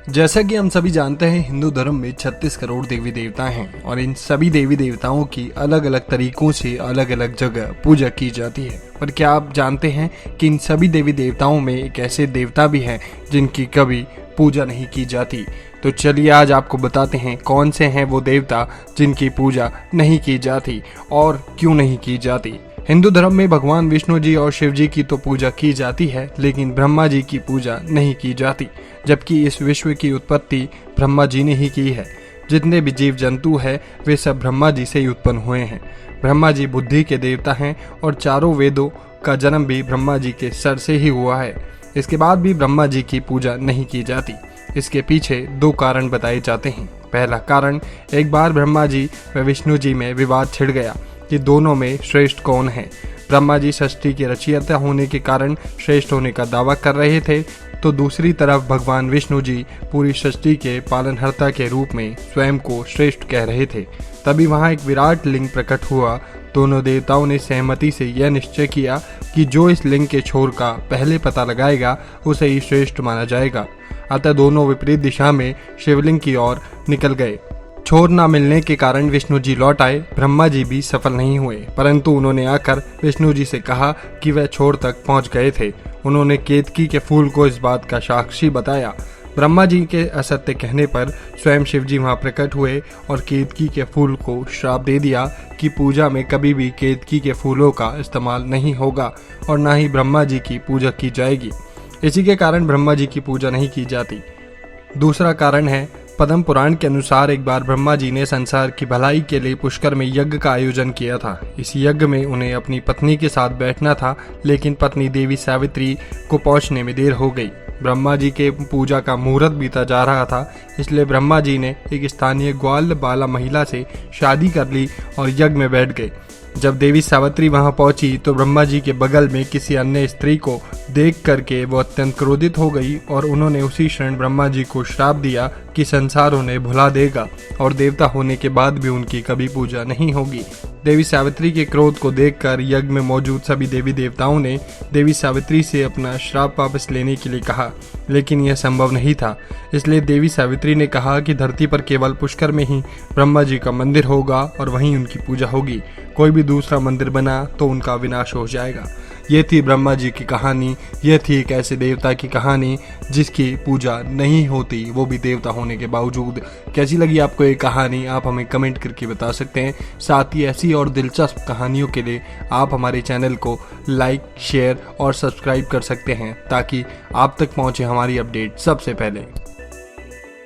जैसा कि हम सभी जानते हैं, हिंदू धर्म में 36 करोड़ देवी देवता हैं और इन सभी देवी देवताओं की अलग अलग तरीकों से अलग अलग जगह पूजा की जाती है। पर क्या आप जानते हैं कि इन सभी देवी देवताओं में एक ऐसे देवता भी हैं जिनकी कभी पूजा नहीं की जाती? तो चलिए आज आपको बताते हैं कौन से हैं वो देवता जिनकी पूजा नहीं की जाती और क्यों नहीं की जाती। हिंदू धर्म में भगवान विष्णु जी और शिव जी की तो पूजा की जाती है, लेकिन ब्रह्मा जी की पूजा नहीं की जाती, जबकि इस विश्व की उत्पत्ति ब्रह्मा जी ने ही की है। जितने भी जीव जंतु हैं वे सब ब्रह्मा जी से ही उत्पन्न हुए हैं। ब्रह्मा जी बुद्धि के देवता हैं और चारों वेदों का जन्म भी ब्रह्मा जी के सर से ही हुआ है। इसके बाद भी ब्रह्मा जी की पूजा नहीं की जाती। इसके पीछे दो कारण बताए जाते हैं। पहला कारण, एक बार ब्रह्मा जी व विष्णु जी में विवाद छिड़ गया कि दोनों में श्रेष्ठ कौन है। ब्रह्मा जी सृष्टि के रचयिता होने के कारण श्रेष्ठ होने का दावा कर रहे थे, तो दूसरी तरफ भगवान विष्णु जी पूरी सृष्टि के पालनहर्ता के रूप में स्वयं को श्रेष्ठ कह रहे थे। तभी वहां एक विराट लिंग प्रकट हुआ। दोनों देवताओं ने सहमति से यह निश्चय किया कि जो इस लिंग के छोर का पहले पता लगाएगा उसे ही श्रेष्ठ माना जाएगा। अतः दोनों विपरीत दिशा में शिवलिंग की ओर निकल गए। छोर न मिलने के कारण विष्णु जी लौट आए। ब्रह्मा जी भी सफल नहीं हुए, परंतु उन्होंने आकर विष्णु जी से कहा कि वह छोर तक पहुंच गए थे। उन्होंने केतकी के फूल को इस बात का साक्षी बताया। ब्रह्मा जी के असत्य कहने पर स्वयं शिव जी वहां प्रकट हुए और केतकी के फूल को श्राप दे दिया कि पूजा में कभी भी केतकी के फूलों का इस्तेमाल नहीं होगा और न ही ब्रह्मा जी की पूजा की जाएगी। इसी के कारण ब्रह्मा जी की पूजा नहीं की जाती। दूसरा कारण है, पद्म पुराण के अनुसार एक बार ब्रह्मा जी ने संसार की भलाई के लिए पुष्कर में यज्ञ का आयोजन किया था। इस यज्ञ में उन्हें अपनी पत्नी के साथ बैठना था, लेकिन पत्नी देवी सावित्री को पहुंचने में देर हो गई। ब्रह्मा जी के पूजा का मुहूर्त बीता जा रहा था, इसलिए ब्रह्मा जी ने एक स्थानीय ग्वाल बाला महिला से शादी कर ली और यज्ञ में बैठ गए। जब देवी सावित्री वहां पहुंची तो ब्रह्मा जी के बगल में किसी अन्य स्त्री को देख करके वो अत्यंत क्रोधित हो गई और उन्होंने उसी क्षण ब्रह्मा जी को श्राप दिया कि संसार उन्हें भुला देगा और देवता होने के बाद भी उनकी कभी पूजा नहीं होगी। देवी सावित्री के क्रोध को देखकर यज्ञ में मौजूद सभी देवी देवताओं ने देवी सावित्री से अपना श्राप वापस लेने के लिए कहा, लेकिन यह संभव नहीं था। इसलिए देवी सावित्री ने कहा कि धरती पर केवल पुष्कर में ही ब्रह्मा जी का मंदिर होगा और वहीं उनकी पूजा होगी। कोई भी दूसरा मंदिर बना तो उनका विनाश हो जाएगा। ये थी ब्रह्मा जी की कहानी। ये थी एक ऐसे देवता की कहानी जिसकी पूजा नहीं होती, वो भी देवता होने के बावजूद। कैसी लगी आपको ये कहानी, आप हमें कमेंट करके बता सकते हैं। साथ ही ऐसी और दिलचस्प कहानियों के लिए आप हमारे चैनल को लाइक, शेयर और सब्सक्राइब कर सकते हैं, ताकि आप तक पहुंचे हमारी अपडेट सबसे पहले।